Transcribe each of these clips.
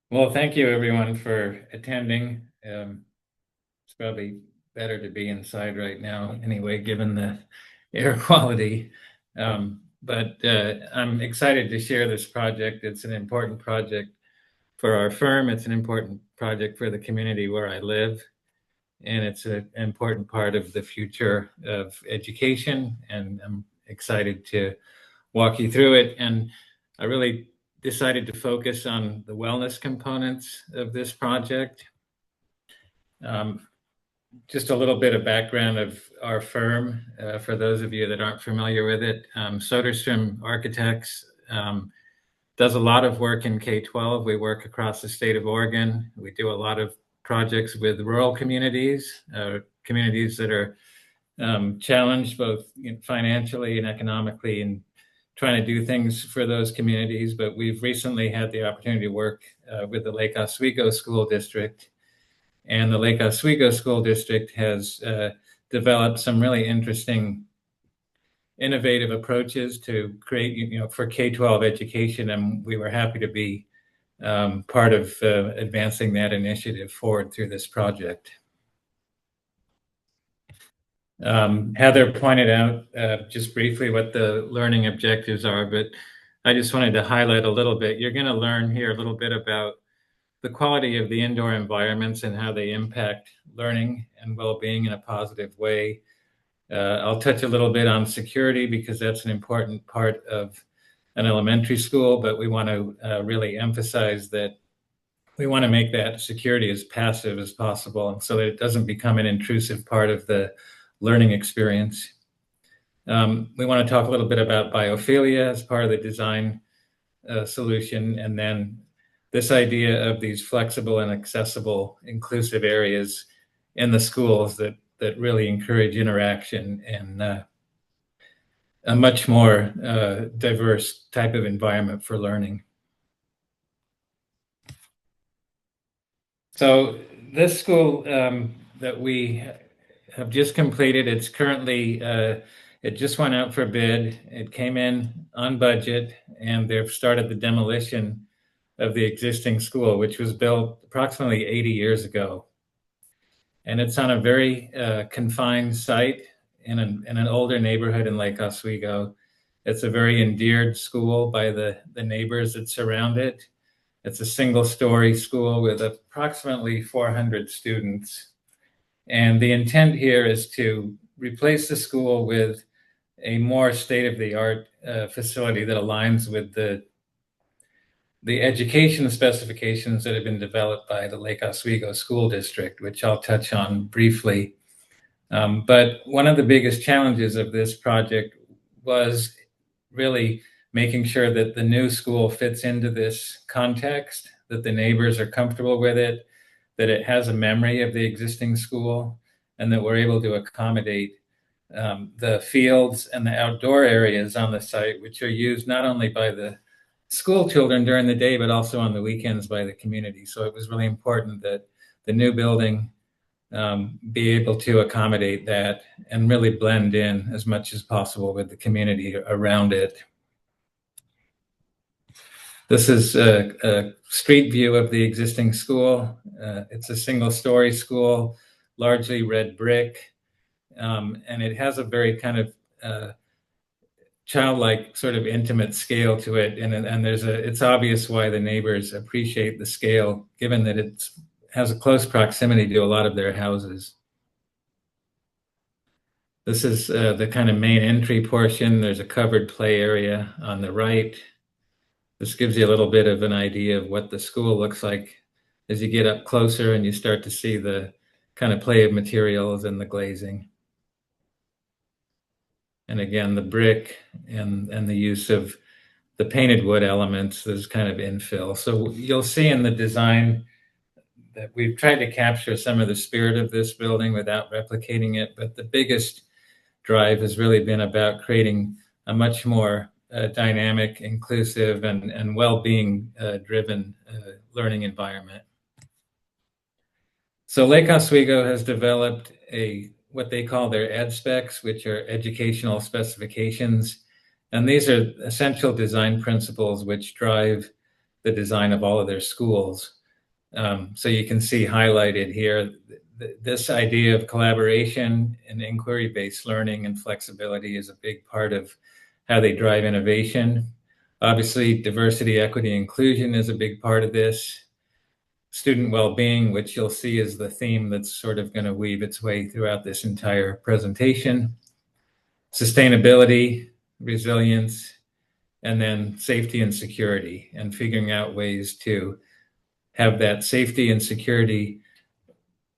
Well, thank you everyone for attending. It's probably better to be inside right now anyway, given the air quality. But I'm excited to share this project. It's an important project for our firm. It's an important project for the community where I live. And it's an important part of the future of education. And I'm excited to walk you through it. And I really decided to focus on the wellness components of this project. Um, just a little bit of background of our firm for those of you that aren't familiar with it. Soderstrom Architects does a lot of work in K-12. We work across the state of Oregon. We do a lot of projects with rural communities, communities that are challenged both financially and economically, and trying to do things for those communities. But we've recently had the opportunity to work with the Lake Oswego School District, and the Lake Oswego School District has developed some really interesting, innovative approaches to create, for K-12 education, and we were happy to be part of advancing that initiative forward through this project. Heather pointed out just briefly what the learning objectives are, but I just wanted to highlight a little bit. You're going to learn here a little bit about the quality of the indoor environments and how they impact learning and well-being in a positive way. I'll touch a little bit on security because that's an important part of an elementary school, but we want to really emphasize that we want to make that security as passive as possible, and so that it doesn't become an intrusive part of the learning experience. We want to talk a little bit about biophilia as part of the design solution, and then this idea of these flexible and accessible inclusive areas in the schools that really encourage interaction and a much more diverse type of environment for learning. So this school that we have just completed, it's currently, it just went out for bid. It came in on budget, and they've started the demolition of the existing school, which was built approximately 80 years ago. And it's on a very confined site in an older neighborhood in Lake Oswego. It's a very endeared school by the neighbors that surround it. It's a single-story school with approximately 400 students. And the intent here is to replace the school with a more state-of-the-art facility that aligns with the education specifications that have been developed by the Lake Oswego School District, which I'll touch on briefly. But one of the biggest challenges of this project was really making sure that the new school fits into this context, that the neighbors are comfortable with it, that it has a memory of the existing school, and that we're able to accommodate the fields and the outdoor areas on the site, which are used not only by the school children during the day, but also on the weekends by the community. So it was really important that the new building be able to accommodate that and really blend in as much as possible with the community around it. This is a street view of the existing school. It's a single-story school, largely red brick, and it has a very kind of childlike, sort of intimate scale to it. And it's obvious why the neighbors appreciate the scale, given that it has a close proximity to a lot of their houses. This is the kind of main entry portion. There's a covered play area on the right. This gives you a little bit of an idea of what the school looks like as you get up closer and you start to see the kind of play of materials and the glazing. And again, the brick and the use of the painted wood elements is kind of infill. So you'll see in the design that we've tried to capture some of the spirit of this building without replicating it. But the biggest drive has really been about creating a much more dynamic, inclusive, and well-being driven learning environment. So Lake Oswego has developed what they call their ed specs, which are educational specifications. And these are essential design principles which drive the design of all of their schools. So you can see highlighted here, this idea of collaboration and inquiry-based learning and flexibility is a big part of how they drive innovation. Obviously, diversity, equity, inclusion is a big part of this. Student well-being, which you'll see is the theme that's sort of going to weave its way throughout this entire presentation. Sustainability, resilience, and then safety and security, and figuring out ways to have that safety and security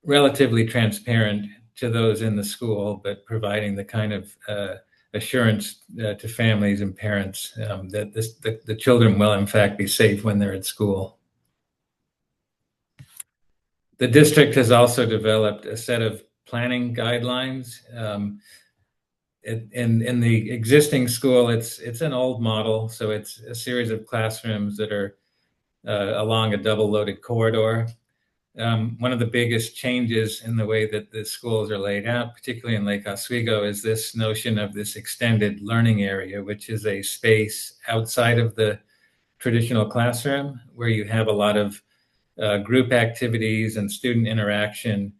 relatively transparent to those in the school, but providing the kind of assurance to families and parents that the children will in fact be safe when they're at school. The district has also developed a set of planning guidelines. In the existing school, it's an old model, so it's a series of classrooms that are along a double-loaded corridor. One of the biggest changes in the way that the schools are laid out, particularly in Lake Oswego, is this notion of this extended learning area, which is a space outside of the traditional classroom where you have a lot of group activities and student interaction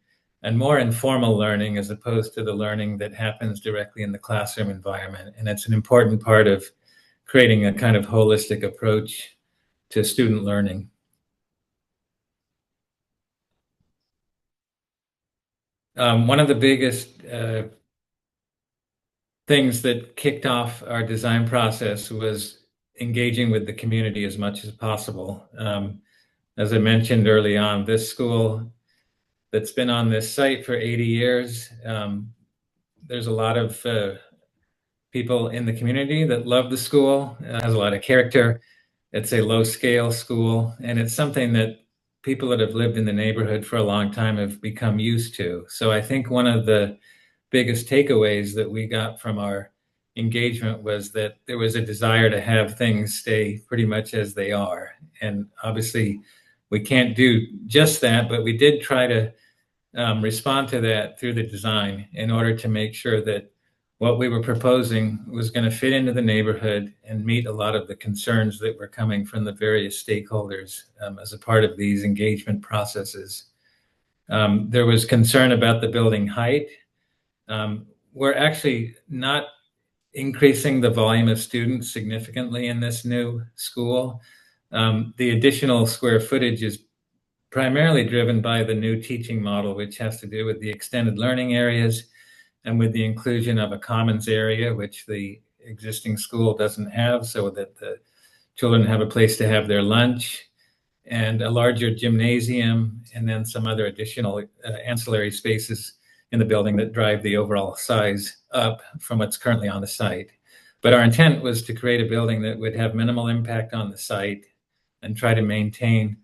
and more informal learning as opposed to the learning that happens directly in the classroom environment. And it's an important part of creating a kind of holistic approach to student learning. One of the biggest things that kicked off our design process was engaging with the community as much as possible. As I mentioned early on, this school that's been on this site for 80 years, there's a lot of people in the community that love the school. It has a lot of character. It's a low-scale school, and it's something that people that have lived in the neighborhood for a long time have become used to. So I think one of the biggest takeaways that we got from our engagement was that there was a desire to have things stay pretty much as they are. And obviously, we can't do just that, but we did try to respond to that through the design in order to make sure that what we were proposing was going to fit into the neighborhood and meet a lot of the concerns that were coming from the various stakeholders as a part of these engagement processes. There was concern about the building height. We're actually not increasing the volume of students significantly in this new school. The additional square footage is primarily driven by the new teaching model, which has to do with the extended learning areas and with the inclusion of a commons area, which the existing school doesn't have, so that the children have a place to have their lunch, and a larger gymnasium, and then some other additional ancillary spaces in the building that drive the overall size up from what's currently on the site. But our intent was to create a building that would have minimal impact on the site and try to maintain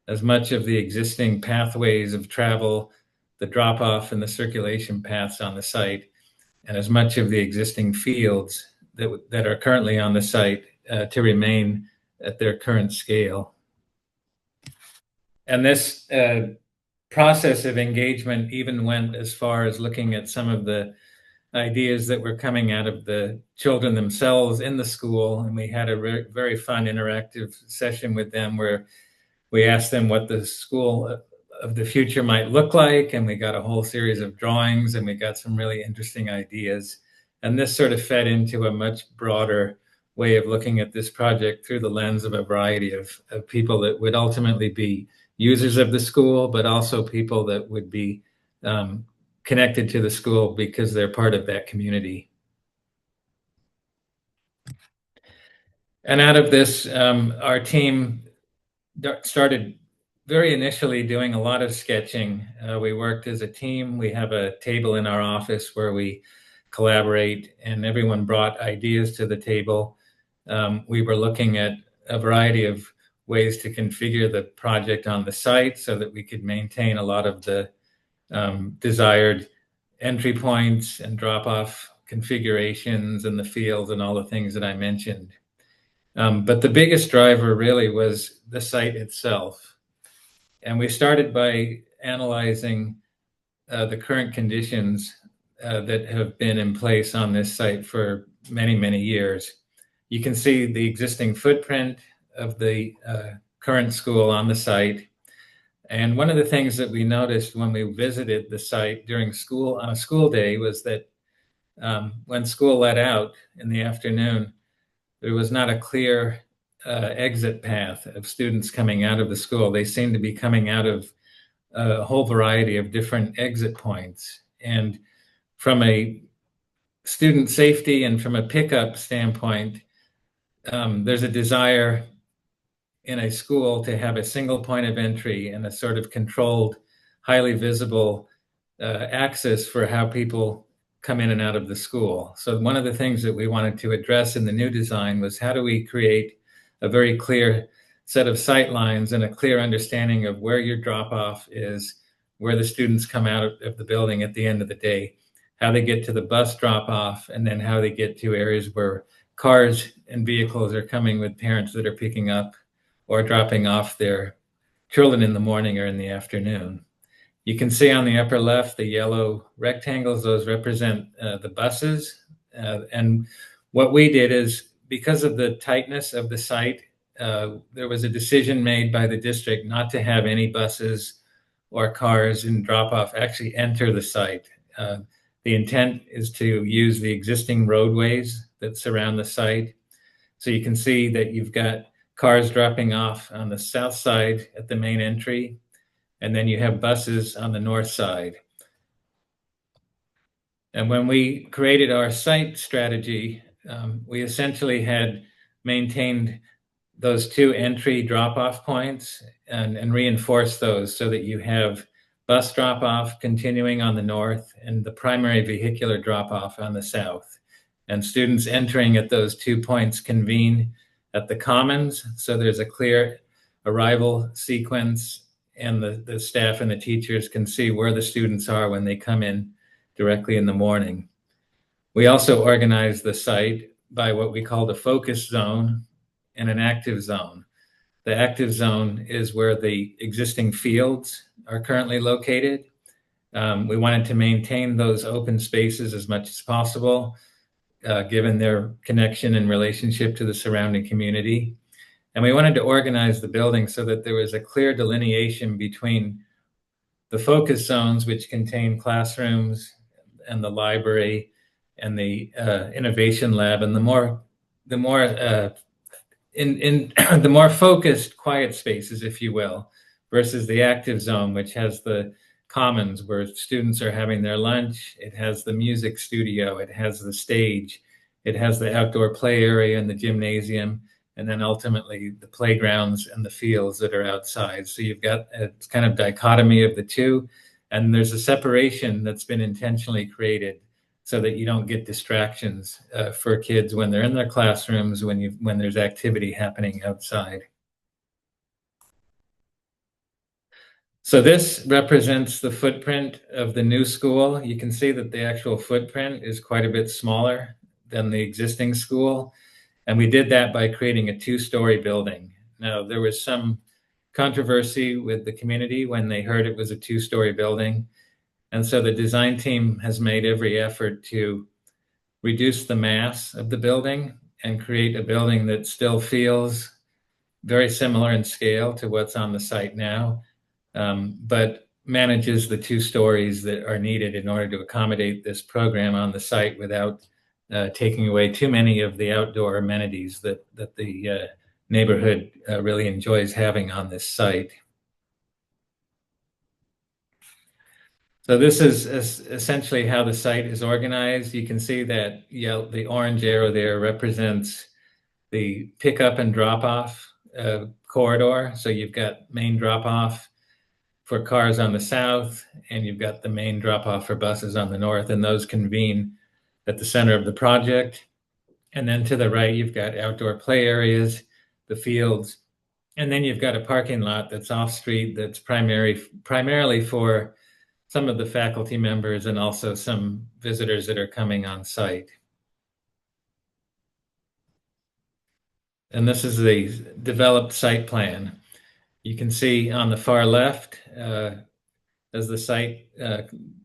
as much of the existing pathways of travel, the drop-off and the circulation paths on the site, and as much of the existing fields that are currently on the site to remain at their current scale. And this process of engagement even went as far as looking at some of the ideas that were coming out of the children themselves in the school. And we had a very fun interactive session with them where we asked them what the school of the future might look like, and we got a whole series of drawings, and we got some really interesting ideas. And this sort of fed into a much broader way of looking at this project through the lens of a variety of people that would ultimately be users of the school, but also people that would be connected to the school because they're part of that community. And out of this, our team started very initially doing a lot of sketching. We worked as a team. We have a table in our office where we collaborate, and everyone brought ideas to the table. We were looking at a variety of ways to configure the project on the site so that we could maintain a lot of the desired entry points and drop-off configurations and the fields and all the things that I mentioned. But the biggest driver really was the site itself. And we started by analyzing the current conditions that have been in place on this site for many, many years. You can see the existing footprint of the current school on the site. And one of the things that we noticed when we visited the site during school on a school day was that when school let out in the afternoon, there was not a clear exit path of students coming out of the school. They seemed to be coming out of a whole variety of different exit points. And from a student safety and from a pickup standpoint, there's a desire in a school to have a single point of entry and a sort of controlled, highly visible access for how people come in and out of the school. So one of the things that we wanted to address in the new design was how do we create a very clear set of sight lines and a clear understanding of where your drop off is, where the students come out of the building at the end of the day, how they get to the bus drop off, and then how they get to areas where cars and vehicles are coming with parents that are picking up or dropping off their children in the morning or in the afternoon. You can see on the upper left the yellow rectangles, those represent the buses. And what we did is, because of the tightness of the site, there was a decision made by the district not to have any buses or cars in drop off actually enter the site. The intent is to use the existing roadways that surround the site. So you can see that you've got cars dropping off on the south side at the main entry, and then you have buses on the north side. And when we created our site strategy, we essentially had maintained those two entry drop-off points and reinforced those so that you have bus drop-off continuing on the north and the primary vehicular drop-off on the south. And students entering at those 2 points convene at the commons, so there's a clear arrival sequence, and the staff and the teachers can see where the students are when they come in directly in the morning. We also organize the site by what we call the focus zone and an active zone. The active zone is where the existing fields are currently located. We wanted to maintain those open spaces as much as possible, given their connection and relationship to the surrounding community. And we wanted to organize the building so that there was a clear delineation between the focus zones, which contain classrooms and the library and the innovation lab, and the more the more focused quiet spaces, if you will, versus the active zone, which has the commons where students are having their lunch. It has the music studio, it has the stage, it has the outdoor play area and the gymnasium, and then ultimately the playgrounds and the fields that are outside. So you've got a kind of dichotomy of the two, and there's a separation that's been intentionally created so that you don't get distractions for kids when they're in their classrooms, when there's activity happening outside. So this represents the footprint of the new school. You can see that the actual footprint is quite a bit smaller than the existing school. And we did that by creating a 2-story building. Now, there was some controversy with the community when they heard it was a 2-story building. And so the design team has made every effort to reduce the mass of the building and create a building that still feels very similar in scale to what's on the site now, but manages the 2 stories that are needed in order to accommodate this program on the site without taking away too many of the outdoor amenities that the neighborhood really enjoys having on this site. So this is essentially how the site is organized. You can see that the orange arrow there represents the pickup and drop-off corridor. So you've got main drop-off for cars on the south, and you've got the main drop-off for buses on the north, and those convene at the center of the project. And then to the right, you've got outdoor play areas, the fields, and then you've got a parking lot that's off-street that's primarily for some of the faculty members and also some visitors that are coming on site. And this is the developed site plan. You can see on the far left, as the site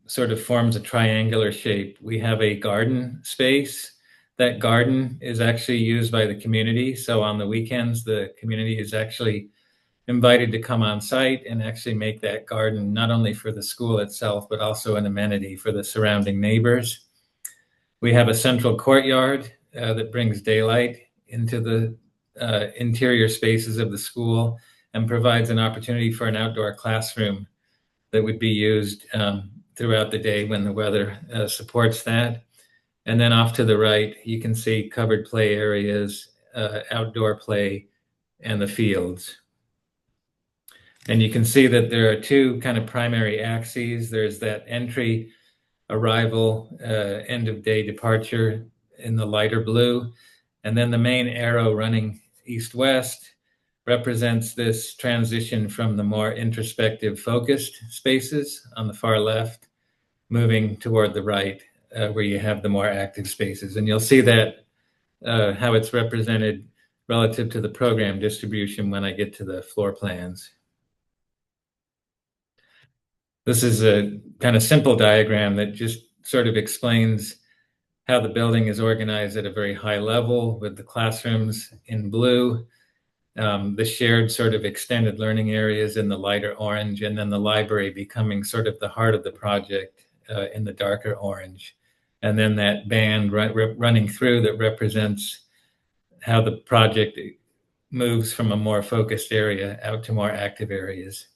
sort of forms a triangular shape, we have a garden space. That garden is actually used by the community. So on the weekends, the community is actually invited to come on site and actually make that garden not only for the school itself, but also an amenity for the surrounding neighbors. We have a central courtyard that brings daylight into the interior spaces of the school and provides an opportunity for an outdoor classroom that would be used throughout the day when the weather supports that. And then off to the right, you can see covered play areas, outdoor play, and the fields. And you can see that there are two kind of primary axes. There's that entry, arrival, end of day departure in the lighter blue. And then the main arrow running east-west represents this transition from the more introspective focused spaces on the far left, moving toward the right, where you have the more active spaces. And you'll see that how it's represented relative to the program distribution when I get to the floor plans. This is a kind of simple diagram that just sort of explains how the building is organized at a very high level, with the classrooms in blue, the shared sort of extended learning areas in the lighter orange, and then the library becoming sort of the heart of the project in the darker orange. And then that band running through that represents how the project moves from a more focused area out to more active areas.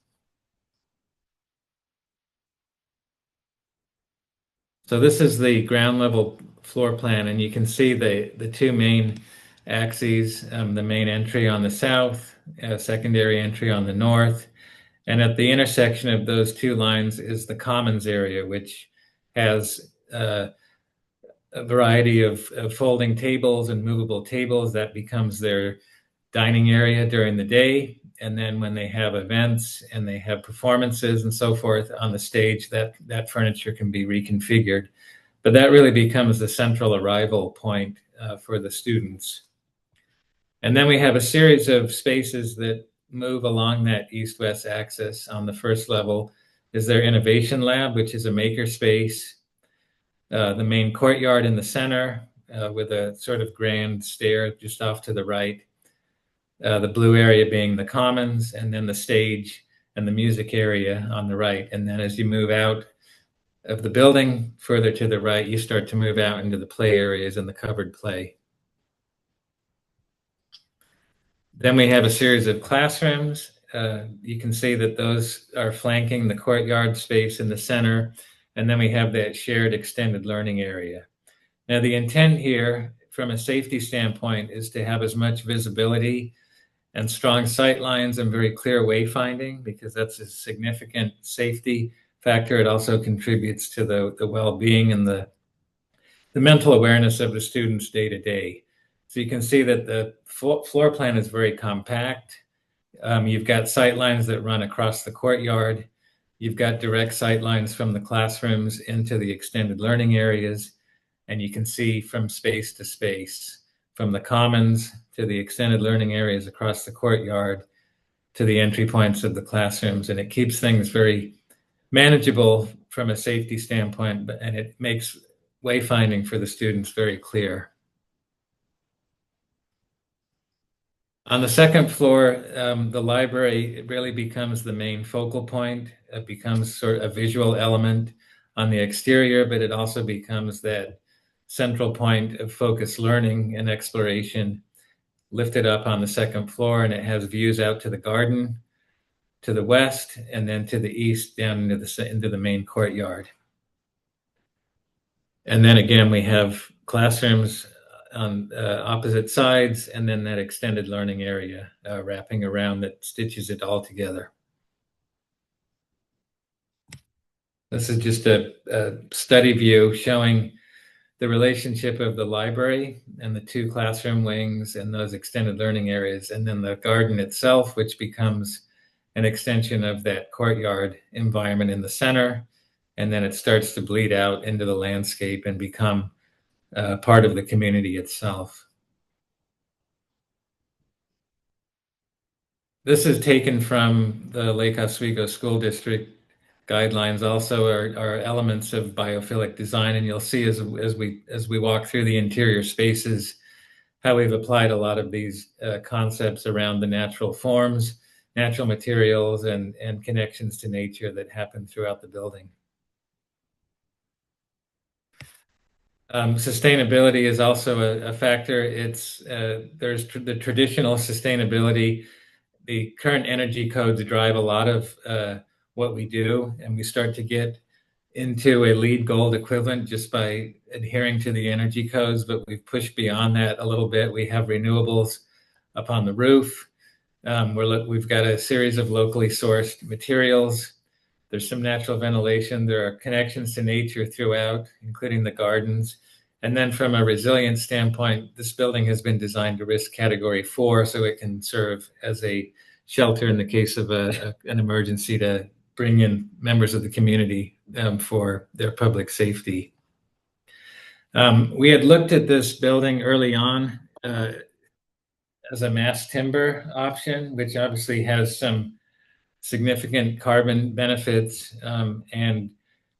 So this is the ground level floor plan, and you can see the two main axes, the main entry on the south, secondary entry on the north. And at the intersection of those two lines is the commons area, which has a variety of folding tables and movable tables. That becomes their dining area during the day. And then when they have events and they have performances and so forth on the stage, that furniture can be reconfigured. But that really becomes the central arrival point for the students. And then we have a series of spaces that move along that east-west axis. On the first level is their innovation lab, which is a maker space. The main courtyard in the center with a sort of grand stair just off to the right. The blue area being the commons, and then the stage and the music area on the right. And then as you move out of the building further to the right, you start to move out into the play areas and the covered play. Then we have a series of classrooms. You can see that those are flanking the courtyard space in the center. And then we have that shared extended learning area. Now, the intent here from a safety standpoint is to have as much visibility and strong sight lines and very clear wayfinding, because that's a significant safety factor. It also contributes to the well-being and the mental awareness of the students day to day. So you can see that the floor plan is very compact. You've got sight lines that run across the courtyard. You've got direct sight lines from the classrooms into the extended learning areas. And you can see from space to space, from the commons to the extended learning areas across the courtyard to the entry points of the classrooms. And it keeps things very manageable from a safety standpoint, and it makes wayfinding for the students very clear. On the second floor, the library really becomes the main focal point. It becomes sort of a visual element on the exterior, but it also becomes that central point of focused learning and exploration lifted up on the second floor, and it has views out to the garden, to the west, and then to the east down into the main courtyard. And then again, we have classrooms on opposite sides, and then that extended learning area wrapping around that stitches it all together. This is just a study view showing the relationship of the library and the two classroom wings and those extended learning areas, and then the garden itself, which becomes an extension of that courtyard environment in the center. And then it starts to bleed out into the landscape and become part of the community itself. This is taken from the Lake Oswego School District guidelines. Also are elements of biophilic design, and you'll see as we walk through the interior spaces how we've applied a lot of these concepts around the natural forms natural materials and connections to nature that happen throughout the building. Sustainability is also a factor. There's the traditional sustainability. The current energy codes drive a lot of what we do, and we start to get into a LEED Gold equivalent just by adhering to the energy codes, but we've pushed beyond that a little bit. We have renewables up on the roof. We've got a series of locally sourced materials. There's some natural ventilation. There are connections to nature throughout, including the gardens. And then from a resilience standpoint, this building has been designed to risk category 4, so it can serve as a shelter in the case of an emergency to bring in members of the community for their public safety. We had looked at this building early on as a mass timber option, which obviously has some significant carbon benefits, and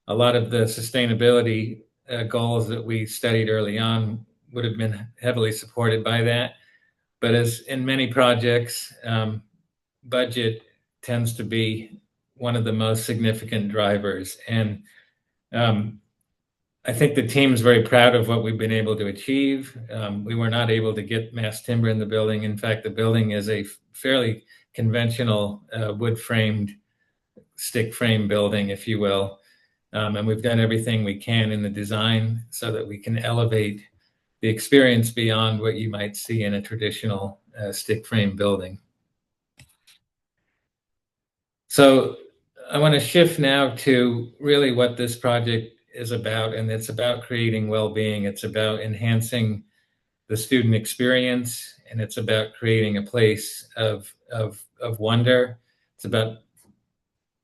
a lot of the sustainability goals that we studied early on would have been heavily supported by that. But as in many projects, budget tends to be one of the most significant drivers. And I think the team's very proud of what we've been able to achieve. We were not able to get mass timber in the building. In fact, the building is a fairly conventional wood-framed, stick frame building, if you will. And we've done everything we can in the design so that we can elevate the experience beyond what you might see in a traditional stick frame building. So I want to shift now to really what this project is about, and it's about creating well-being. It's about enhancing the student experience, and it's about creating a place of wonder. It's about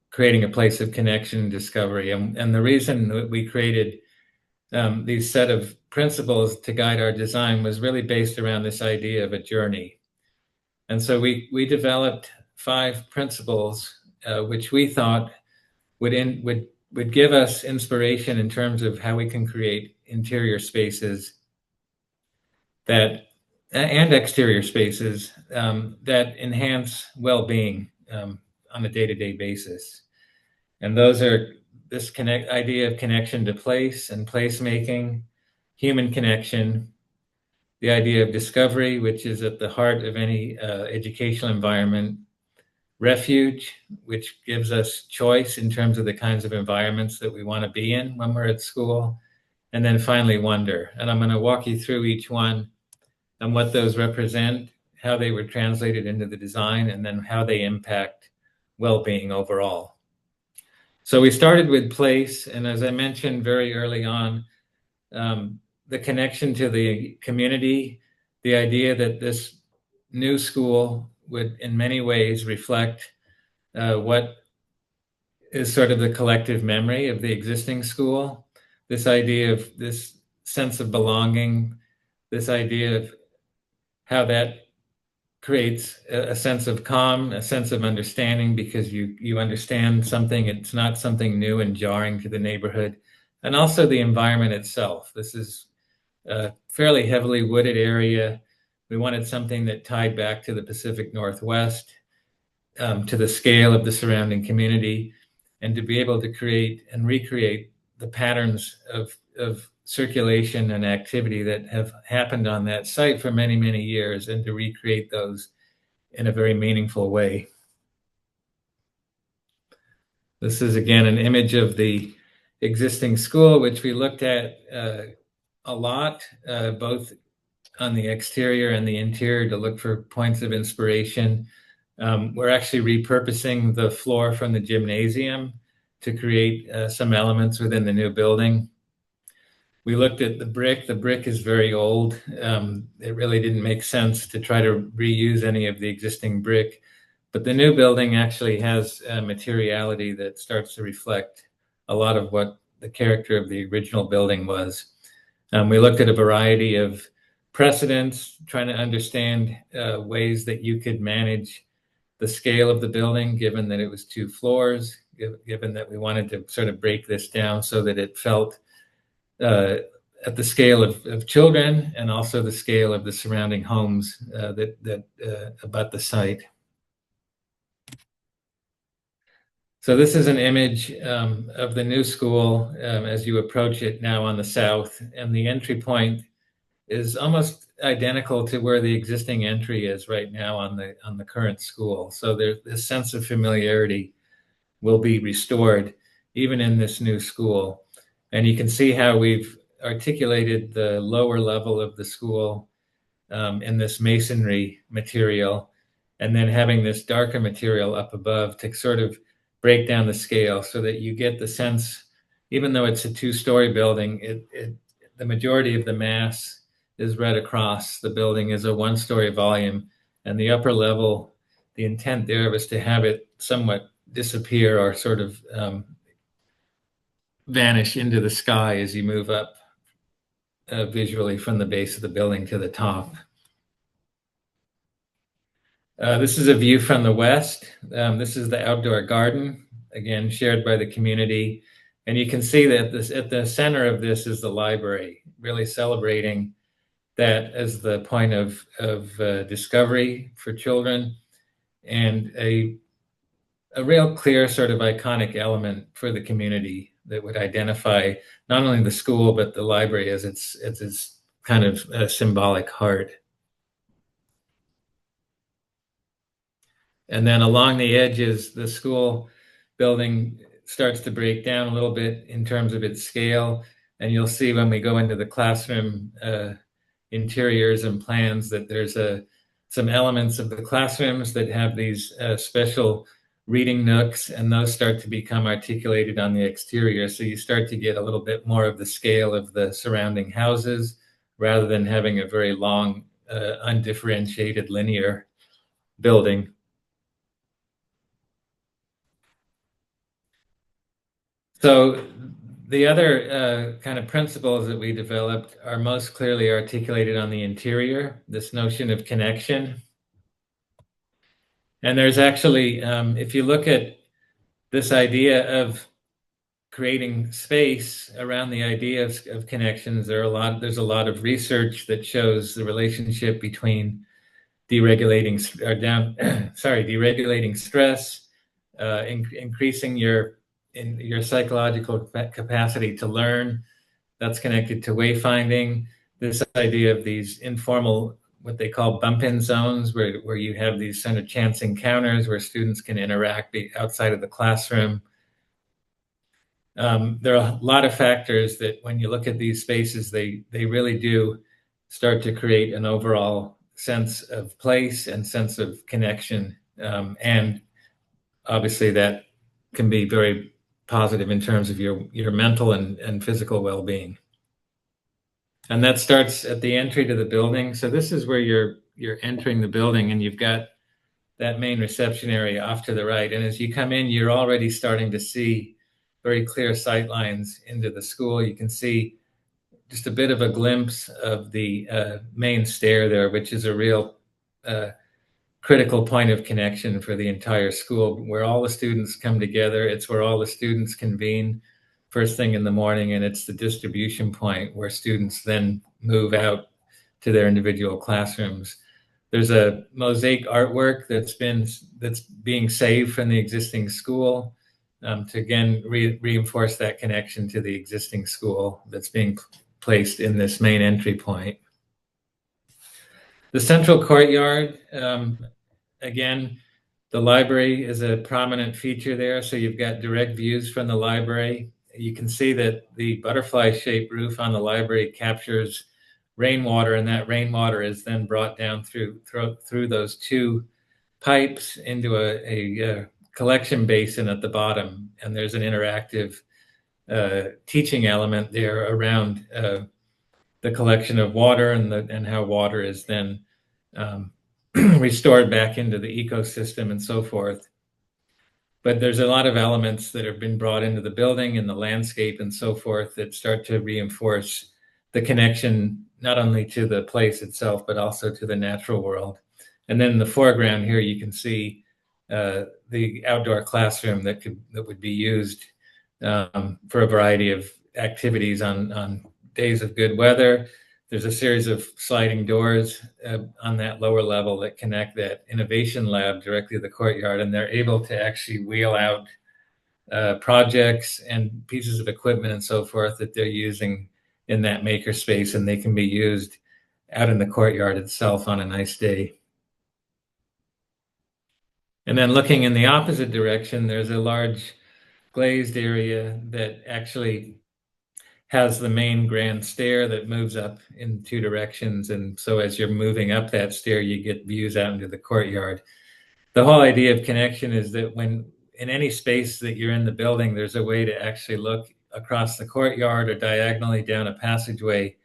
creating a place of connection and discovery. And the reason that we created these set of principles to guide our design was really based around this idea of a journey. And so we developed 5 principles, which we thought would give us inspiration in terms of how we can create interior spaces and exterior spaces that enhance well-being on a day-to-day basis. And those are this idea of connection to place and placemaking, human connection, the idea of discovery, which is at the heart of any educational environment, refuge, which gives us choice in terms of the kinds of environments that we want to be in when we're at school, and then finally wonder. And I'm going to walk you through each one and what those represent, how they were translated into the design, and then how they impact well-being overall. So we started with place, and as I mentioned very early on, the connection to the community, the idea that this new school would in many ways reflect what is sort of the collective memory of the existing school, this idea of this sense of belonging, this idea of how that creates a sense of calm, a sense of understanding, because you understand something. It's not something new and jarring to the neighborhood. And also the environment itself. This is a fairly heavily wooded area. We wanted something that tied back to the Pacific Northwest, to the scale of the surrounding community, and to be able to create and recreate the patterns of circulation and activity that have happened on that site for many, many years, and to recreate those in a very meaningful way. This is, again, an image of the existing school, which we looked at a lot, both on the exterior and the interior, to look for points of inspiration. We're actually repurposing the floor from the gymnasium to create some elements within the new building. We looked at the brick. The brick is very old. It really didn't make sense to try to reuse any of the existing brick. But the new building actually has a materiality that starts to reflect a lot of what the character of the original building was. We looked at a variety of precedents, trying to understand ways that you could manage the scale of the building, given that it was 2 floors, given that we wanted to sort of break this down so that it felt at the scale of children, and also the scale of the surrounding homes that abut the site. So this is an image of the new school as you approach it now on the south, and the entry point is almost identical to where the existing entry is right now on the current school. So there's this sense of familiarity will be restored even in this new school. And you can see how we've articulated the lower level of the school in this masonry material, and then having this darker material up above to sort of break down the scale so that you get the sense, even though it's a two-story building, the majority of the mass is read across. The building is a one-story volume, and the upper level, the intent there was to have it somewhat disappear or sort of vanish into the sky as you move up visually from the base of the building to the top. This is a view from the west. This is the outdoor garden, again, shared by the community. And you can see that at the center of this is the library, really celebrating that as the point of discovery for children, and a real clear sort of iconic element for the community that would identify not only the school, but the library as its kind of symbolic heart. And then along the edges, the school building starts to break down a little bit in terms of its scale. And you'll see when we go into the classroom interiors and plans that there's some elements of the classrooms that have these special reading nooks, and those start to become articulated on the exterior. So you start to get a little bit more of the scale of the surrounding houses rather than having a very long, undifferentiated linear building. So the other kind of principles that we developed are most clearly articulated on the interior, this notion of connection. And there's actually, if you look at this idea of creating space around the idea of connections, there's a lot of research that shows the relationship between deregulating stress, increasing your psychological capacity to learn. That's connected to wayfinding. This idea of these informal, what they call bump-in zones, where you have these kind of chance encounters where students can interact outside of the classroom. There are a lot of factors that when you look at these spaces, they really do start to create an overall sense of place and sense of connection. And obviously that can be very positive in terms of your mental and physical well-being. And that starts at the entry to the building. So this is where you're entering the building, and you've got that main reception area off to the right. And as you come in, you're already starting to see very clear sight lines into the school. You can see just a bit of a glimpse of the main stair there, which is a real critical point of connection for the entire school, where all the students come together. It's where all the students convene first thing in the morning, and it's the distribution point where students then move out to their individual classrooms. There's a mosaic artwork that's being saved from the existing school to again reinforce that connection to the existing school that's being placed in this main entry point. The central courtyard, again, the library is a prominent feature there, so you've got direct views from the library. You can see that the butterfly-shaped roof on the library captures rainwater, and that rainwater is then brought down through those two pipes into a collection basin at the bottom, and there's an interactive teaching element there around the collection of water and how water is then restored back into the ecosystem and so forth. But there's a lot of elements that have been brought into the building and the landscape and so forth that start to reinforce the connection not only to the place itself, but also to the natural world. And then in the foreground here, you can see the outdoor classroom that would be used for a variety of activities on days of good weather. There's a series of sliding doors on that lower level that connect that innovation lab directly to the courtyard, and they're able to actually wheel out projects and pieces of equipment and so forth that they're using in that makerspace, and they can be used out in the courtyard itself on a nice day. And then looking in the opposite direction, there's a large glazed area that actually has the main grand stair that moves up in two directions. And so as you're moving up that stair, you get views out into the courtyard. The whole idea of connection is that when in any space that you're in the building, there's a way to actually look across the courtyard or diagonally down a passageway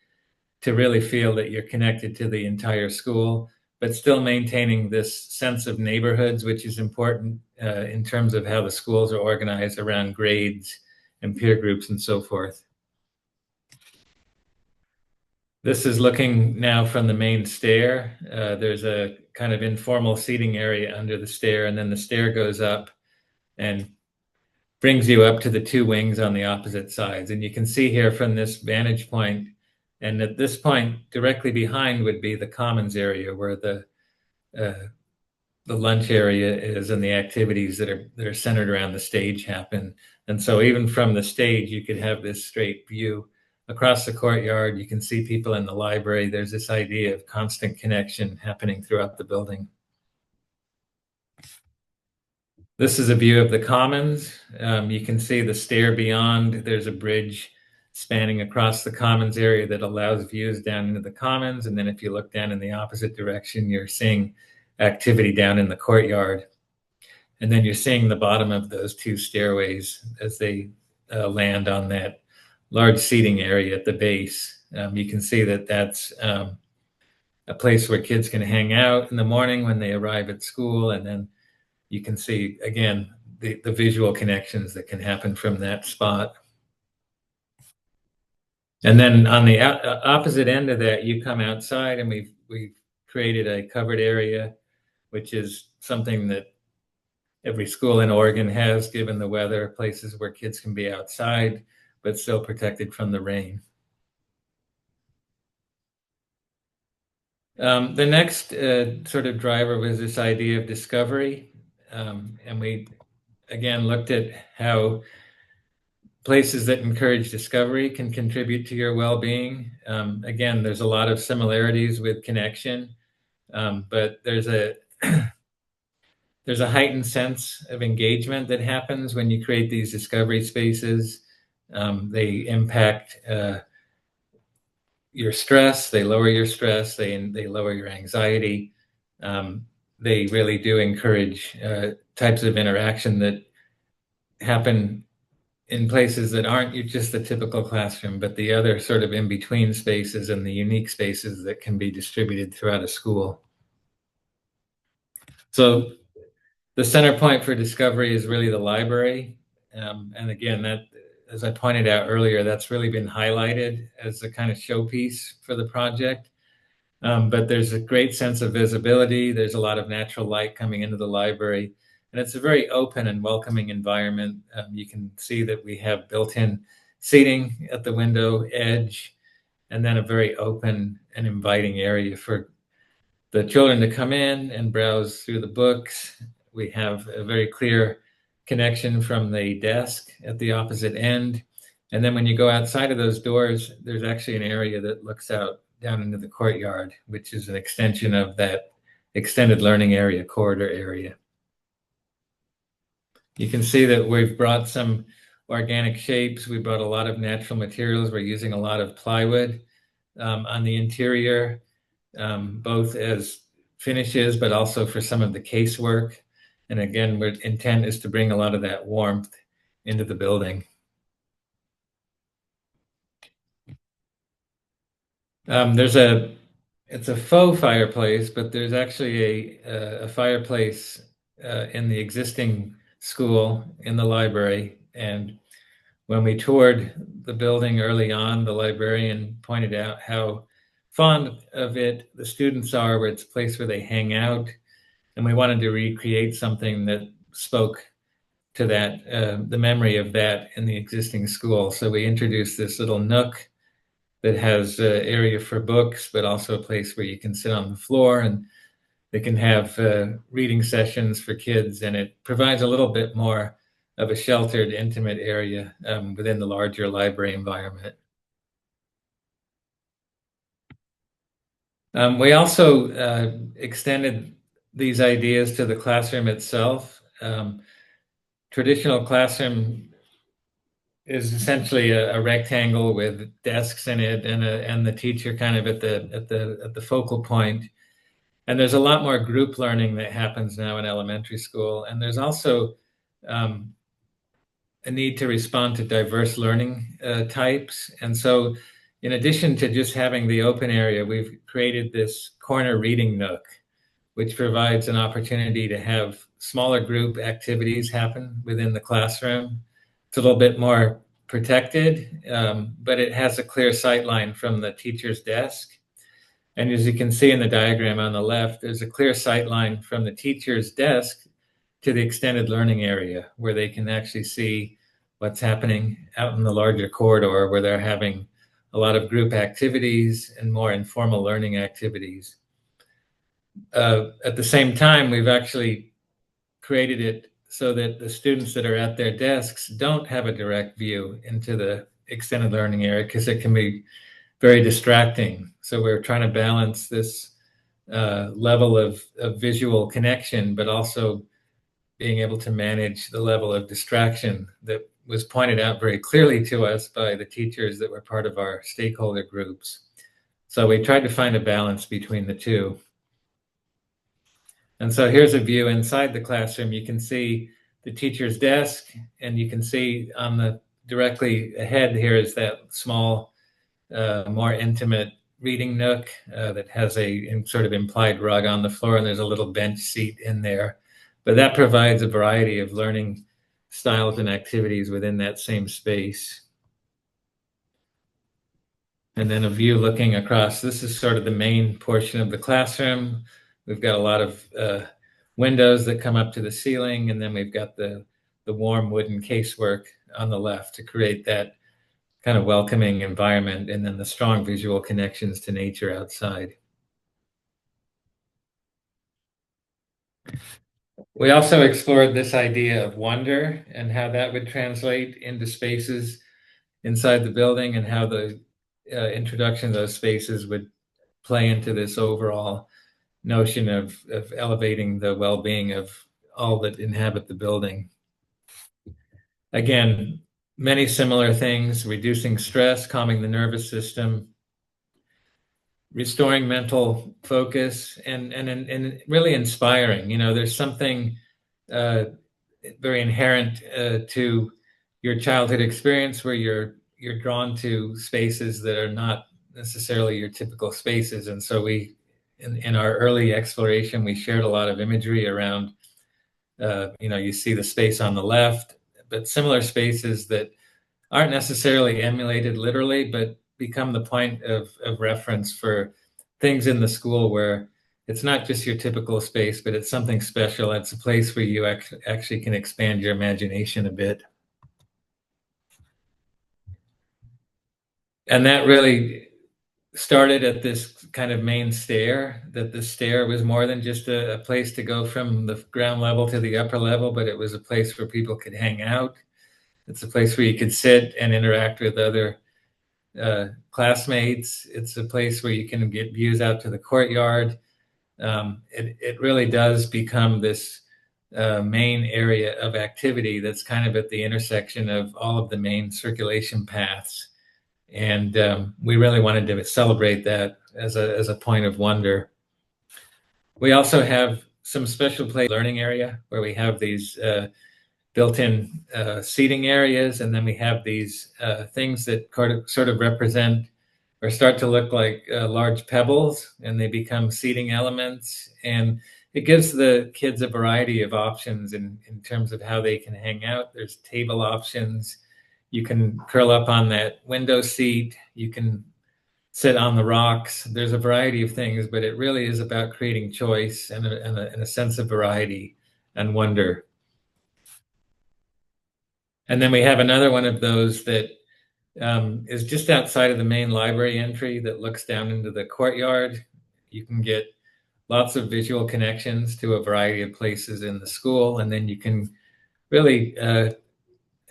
to really feel that you're connected to the entire school, but still maintaining this sense of neighborhoods, which is important in terms of how the schools are organized around grades and peer groups and so forth. This is looking now from the main stair. There's a kind of informal seating area under the stair, and then the stair goes up and brings you up to the two wings on the opposite sides. And you can see here from this vantage point, and at this point, directly behind would be the commons area where the lunch area is and the activities that are centered around the stage happen. And so even from the stage, you could have this straight view across the courtyard. You can see people in the library. There's this idea of constant connection happening throughout the building. This is a view of the commons. You can see the stair beyond. There's a bridge spanning across the commons area that allows views down into the commons. And then if you look down in the opposite direction, you're seeing activity down in the courtyard. And then you're seeing the bottom of those two stairways as they land on that large seating area at the base. You can see that that's a place where kids can hang out in the morning when they arrive at school. And then you can see, again, the visual connections that can happen from that spot. And then on the opposite end of that, you come outside, and we've created a covered area, which is something that every school in Oregon has, given the weather, places where kids can be outside, but still protected from the rain. The next sort of driver was this idea of discovery. And we, again, looked at how places that encourage discovery can contribute to your well-being. Again, there's a lot of similarities with connection, but there's a there's a heightened sense of engagement that happens when you create these discovery spaces. They impact your stress, they lower your stress, they lower your anxiety. They really do encourage types of interaction that happen in places that aren't just the typical classroom, but the other sort of in-between spaces and the unique spaces that can be distributed throughout a school. So the center point for discovery is really the library. And again, that, as I pointed out earlier, that's really been highlighted as a kind of showpiece for the project. But there's a great sense of visibility. There's a lot of natural light coming into the library. And it's a very open and welcoming environment. You can see that we have built-in seating at the window edge, and then a very open and inviting area for the children to come in and browse through the books. We have a very clear connection from the desk at the opposite end. And then when you go outside of those doors, there's actually an area that looks out down into the courtyard, which is an extension of that extended learning area, corridor area. You can see that we've brought some organic shapes. We brought a lot of natural materials. We're using a lot of plywood on the interior, both as finishes, but also for some of the casework. And again, our intent is to bring a lot of that warmth into the building. It's a faux fireplace, but there's actually a fireplace in the existing school in the library. And when we toured the building early on, the librarian pointed out how fond of it the students are, where it's a place where they hang out. And we wanted to recreate something that spoke to that, the memory of that in the existing school. So we introduced this little nook that has an area for books, but also a place where you can sit on the floor, and they can have reading sessions for kids. And it provides a little bit more of a sheltered, intimate area within the larger library environment. We also extended these ideas to the classroom itself. Traditional classroom is essentially a rectangle with desks in it, and the teacher kind of at the focal point. And there's a lot more group learning that happens now in elementary school, and there's also a need to respond to diverse learning types. And so, in addition to just having the open area, we've created this corner reading nook, which provides an opportunity to have smaller group activities happen within the classroom. It's a little bit more protected, but it has a clear sight line from the teacher's desk. And as you can see in the diagram on the left, there's a clear sight line from the teacher's desk to the extended learning area, where they can actually see what's happening out in the larger corridor, where they're having a lot of group activities and more informal learning activities. At the same time, we've actually created it so that the students that are at their desks don't have a direct view into the extended learning area, because it can be very distracting. So we're trying to balance this level of visual connection, but also being able to manage the level of distraction that was pointed out very clearly to us by the teachers that were part of our stakeholder groups. So we tried to find a balance between the two. And so here's a view inside the classroom. You can see the teacher's desk, and you can see on the directly ahead here is that small, more intimate reading nook that has a sort of implied rug on the floor, and there's a little bench seat in there. But that provides a variety of learning styles and activities within that same space. And then a view looking across. This is sort of the main portion of the classroom. We've got a lot of windows that come up to the ceiling, and then we've got the warm wooden casework on the left to create that kind of welcoming environment, and then the strong visual connections to nature outside. We also explored this idea of wonder and how that would translate into spaces inside the building, and how the introduction of those spaces would play into this overall notion of elevating the well-being of all that inhabit the building. Again, many similar things: reducing stress, calming the nervous system, restoring mental focus, and really inspiring. You know, there's something very inherent to your childhood experience, where you're drawn to spaces that are not necessarily your typical spaces. And so we, in our early exploration, we shared a lot of imagery around, you see the space on the left, but similar spaces that aren't necessarily emulated literally, but become the point of reference for things in the school, where it's not just your typical space, but it's something special. It's a place where you actually can expand your imagination a bit. And that really started at this kind of main stair, that the stair was more than just a place to go from the ground level to the upper level, but it was a place where people could hang out. It's a place where you could sit and interact with other classmates. It's a place where you can get views out to the courtyard. It really does become this main area of activity that's kind of at the intersection of all of the main circulation paths. And we really wanted to celebrate that as a point of wonder. We also have some special play learning area, where we have these built-in seating areas, and then we have these things that sort of represent or start to look like large pebbles, and they become seating elements. And it gives the kids a variety of options in terms of how they can hang out. There's table options. You can curl up on that window seat. You can sit on the rocks. There's a variety of things, but it really is about creating choice and a sense of variety and wonder. And then we have another one of those that is just outside of the main library entry that looks down into the courtyard. You can get lots of visual connections to a variety of places in the school, and then you can really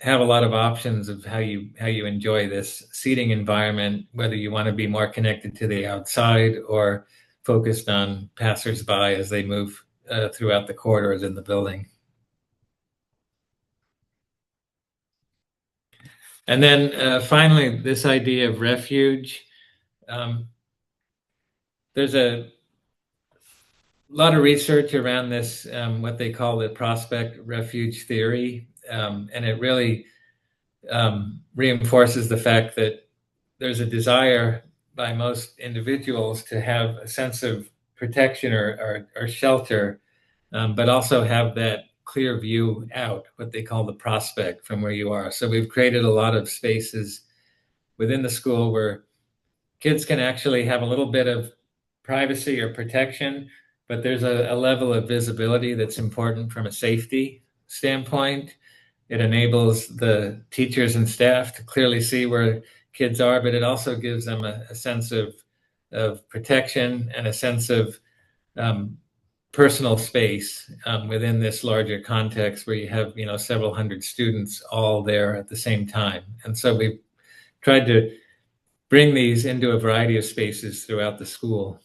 have a lot of options of how you enjoy this seating environment, whether you want to be more connected to the outside or focused on passersby as they move throughout the corridors in the building. And then finally, this idea of refuge. Um, there's a lot of research around this, what they call the prospect refuge theory, and it really reinforces the fact that there's a desire by most individuals to have a sense of protection or shelter, but also have that clear view out, what they call the prospect from where you are. So we've created a lot of spaces within the school where kids can actually have a little bit of privacy or protection, but there's a level of visibility that's important from a safety standpoint. It enables the teachers and staff to clearly see where kids are, but it also gives them a sense of protection and a sense of um, personal space within this larger context where you have, several hundred students all there at the same time. And so we've tried to bring these into a variety of spaces throughout the school.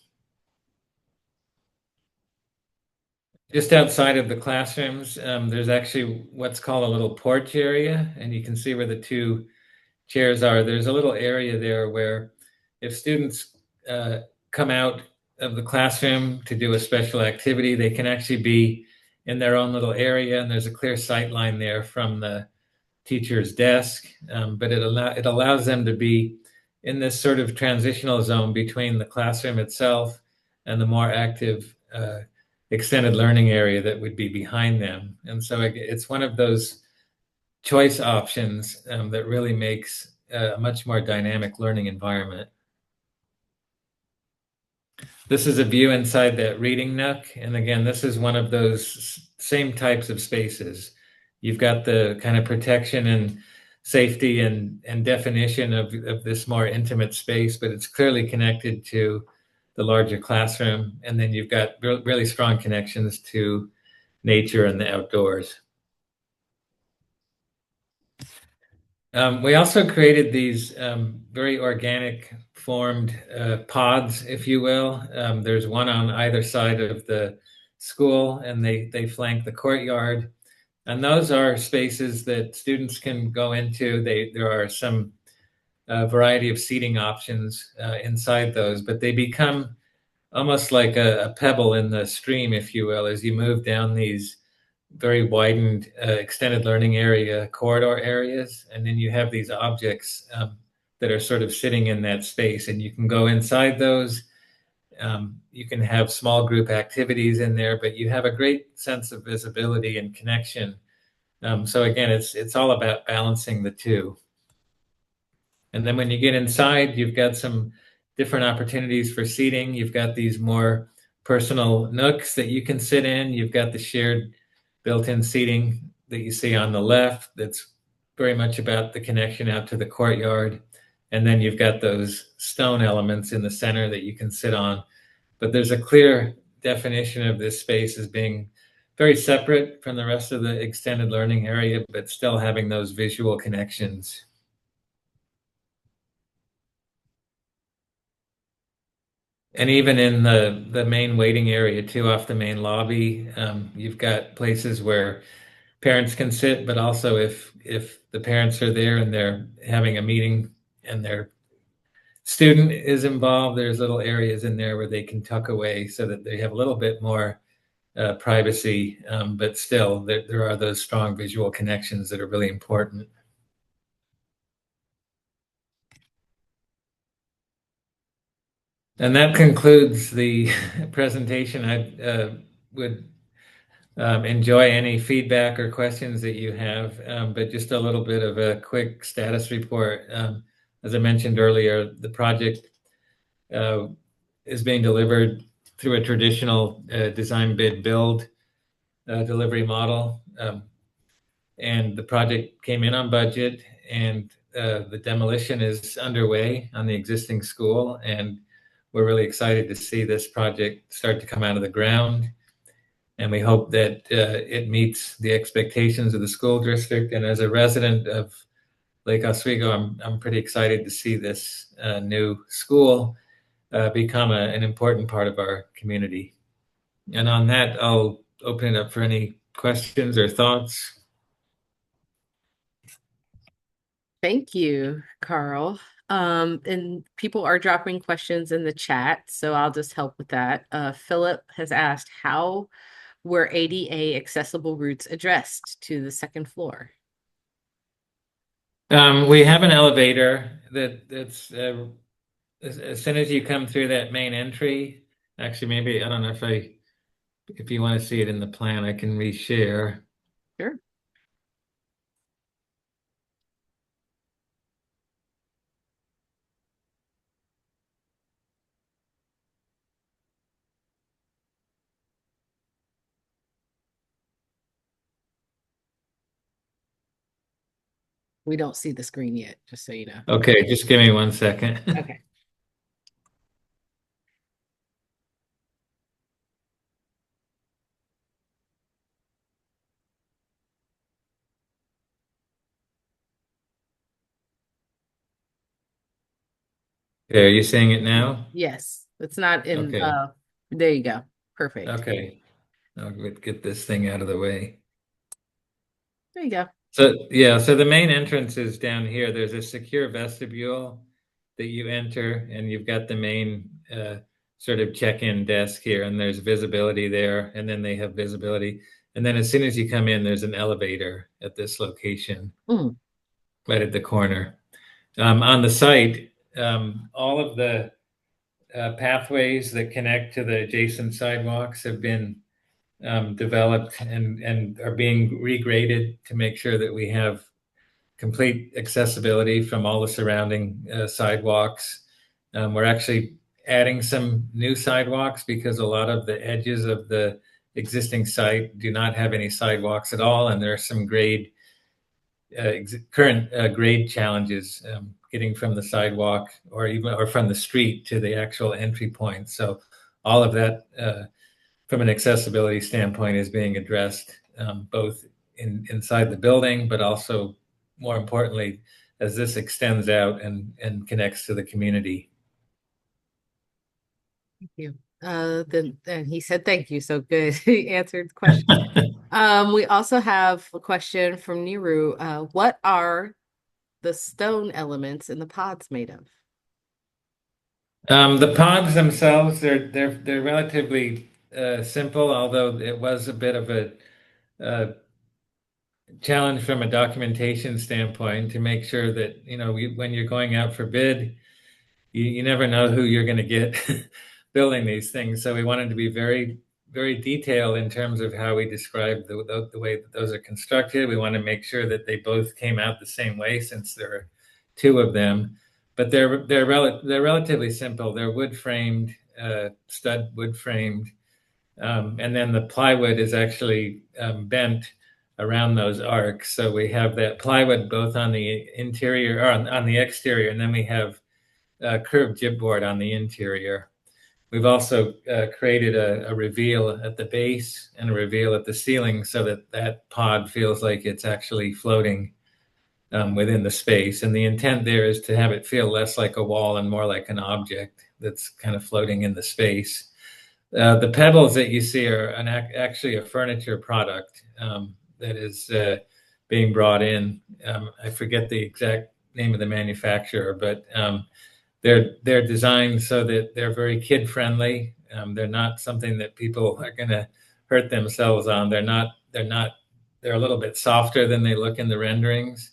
Just outside of the classrooms, there's actually what's called a little porch area, and you can see where the two chairs are. There's a little area there where if students come out of the classroom to do a special activity, they can actually be in their own little area, and there's a clear sight line there from the teacher's desk, but it allows them to be in this sort of transitional zone between the classroom itself and the more active extended learning area that would be behind them. And so it's one of those choice options that really makes a much more dynamic learning environment. This is a view inside that reading nook. And again, this is one of those same types of spaces. You've got the kind of protection and safety and definition of this more intimate space, but it's clearly connected to the larger classroom. And then you've got really strong connections to nature and the outdoors. We also created these very organic formed pods, if you will. There's one on either side of the school, and they flank the courtyard. And those are spaces that students can go into. There are some variety of seating options inside those, but they become almost like a pebble in the stream, if you will, as you move down these very widened extended learning area corridor areas, and then you have these objects that are sort of sitting in that space, and you can go inside those. You can have small group activities in there, but you have a great sense of visibility and connection. So again, it's all about balancing the two. And then when you get inside, you've got some different opportunities for seating. You've got these more personal nooks that you can sit in. You've got the shared built-in seating that you see on the left that's very much about the connection out to the courtyard. And then you've got those stone elements in the center that you can sit on. But there's a clear definition of this space as being very separate from the rest of the extended learning area, but still having those visual connections. And even in the main waiting area too, off the main lobby, you've got places where parents can sit, but also if the parents are there and they're having a meeting and their student is involved, there's little areas in there where they can tuck away so that they have a little bit more privacy, but still there are those strong visual connections that are really important. And that concludes the presentation. I would enjoy any feedback or questions that you have, but just a little bit of a quick status report. As I mentioned earlier, the project is being delivered through a traditional design bid build delivery model. And the project came in on budget, and the demolition is underway on the existing school. And we're really excited to see this project start to come out of the ground. and we hope that it meets the expectations of the school district. And as a resident of Lake Oswego, I'm pretty excited to see this new school become an important part of our community. And on that, I'll open it up for any questions or thoughts. Thank you, Carl. And people are dropping questions in the chat, so I'll just help with that. Philip has asked, how were ADA accessible routes addressed to the second floor? We have an elevator that's as soon as you come through that main entry. Actually, maybe I don't know if you want to see it in the plan, I can reshare. Sure. We don't see the screen yet, just so you know. Okay, just give me 1 second. Okay. Okay, are you seeing it now? Yes, it's not in, Okay, there you go. Perfect. okay. I'll get this thing out of the way. There you go. So yeah, so the main entrance is down here. There's a secure vestibule that you enter, and you've got the main sort of check-in desk here, and there's visibility there, and then they have visibility. And then as soon as you come in, there's an elevator at this location, Mm. right at the corner. On the site, all of the pathways that connect to the adjacent sidewalks have been developed and are being regraded to make sure that we have complete accessibility from all the surrounding sidewalks. We're actually adding some new sidewalks because a lot of the edges of the existing site do not have any sidewalks at all, and there are some current grade challenges getting from the sidewalk or from the street to the actual entry point. So all of that from an accessibility standpoint is being addressed both inside the building, but also more importantly, as this extends out and connects to the community. Thank you. Then he said thank you. So good. He answered the question. We also have a question from Niru. What are the stone elements in the pods made of? The pods themselves, they're relatively simple, although it was a bit of a uh, challenge from a documentation standpoint to make sure that when you're going out for bid, you never know who you're going to get building these things. So we wanted to be very, very detailed in terms of how we describe the way that those are constructed. We want to make sure that they both came out the same way since there are two of them. But they're relatively simple. They're wood framed, stud wood framed, and then the plywood is actually bent around those arcs. So we have that plywood both on the interior or on the exterior, and then we have curved chipboard on the interior. We've also created a reveal at the base and a reveal at the ceiling so that that pod feels like it's actually floating within the space. And the intent there is to have it feel less like a wall and more like an object that's kind of floating in the space. The pebbles that you see are actually a furniture product that is being brought in. I forget the exact name of the manufacturer, but they're designed so that they're very kid friendly. They're not something that people are going to hurt themselves on. They're a little bit softer than they look in the renderings.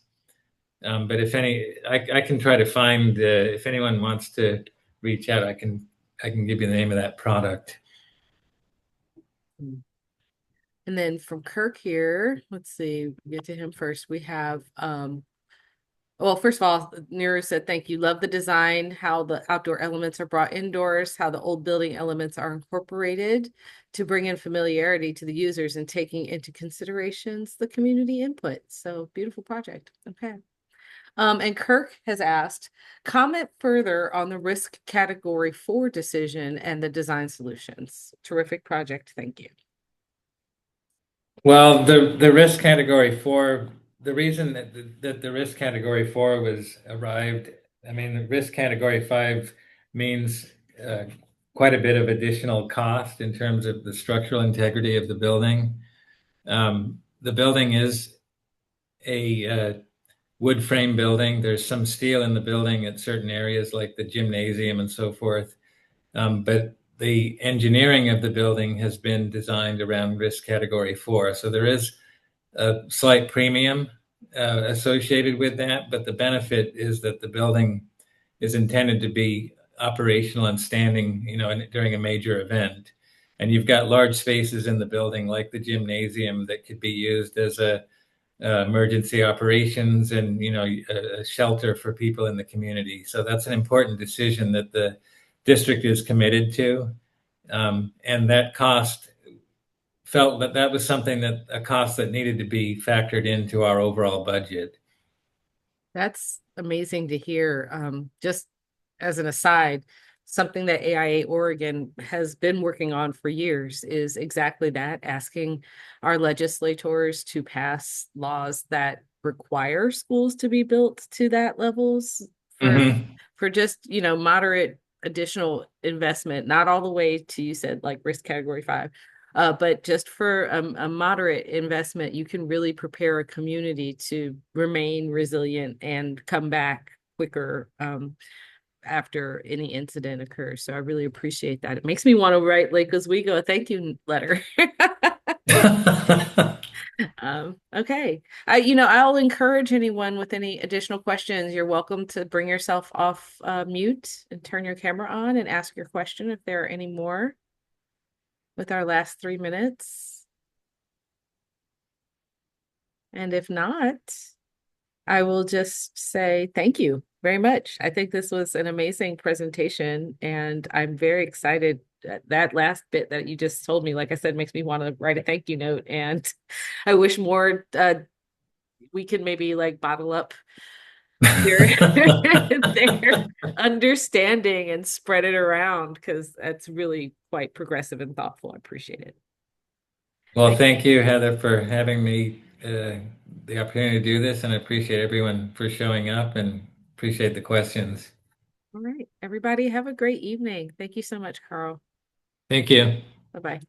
But I can try to find if anyone wants to reach out, I can give you the name of that product. And then from Kirk here, let's see, get to him first. We have well, first of all, Nero said, thank you. Love the design, how the outdoor elements are brought indoors, how the old building elements are incorporated to bring in familiarity to the users and taking into considerations the community input. So beautiful project. Okay. And Kirk has asked, comment further on the risk category 4 decision and the design solutions. Terrific project. Thank you. Well, the risk category four, the reason that the risk category four was arrived, I mean, the risk category five means uh, quite a bit of additional cost in terms of the structural integrity of the building. The building is a wood frame building. There's some steel in the building at certain areas, like the gymnasium and so forth. But the engineering of the building has been designed around risk category four. So there is a slight premium associated with that, but the benefit is that the building is intended to be operational and standing, during a major event. And you've got large spaces in the building, like the gymnasium, that could be used as a emergency operations and a shelter for people in the community. So that's an important decision that the district is committed to, and that cost felt that that was something that a cost that needed to be factored into our overall budget. That's amazing to hear. Just as an aside, something that AIA Oregon has been working on for years is exactly that, asking our legislators to pass laws that require schools to be built to that levels for Mm-hmm. for just, moderate additional investment, not all the way to, you said, like risk category five, but just for a moderate investment, you can really prepare a community to remain resilient and come back quicker after any incident occurs. So I really appreciate that. It makes me want to write Lake Oswego a thank you letter. Okay. I'll encourage anyone with any additional questions. You're welcome to bring yourself off mute and turn your camera on and ask your question if there are any more with our last 3 minutes. And if not, I will just say thank you very much. I think this was an amazing presentation, and I'm very excited. That last bit that you just told me, like I said, makes me want to write a thank you note. And I wish more we could maybe like bottle up their their understanding and spread it around, because that's really quite progressive and thoughtful. I appreciate it. Well, Thank thank you, Heather, for having me the opportunity to do this, and I appreciate everyone for showing up and appreciate the questions. All right, everybody, have a great evening. Thank you so much, Carl. Thank you. Bye bye.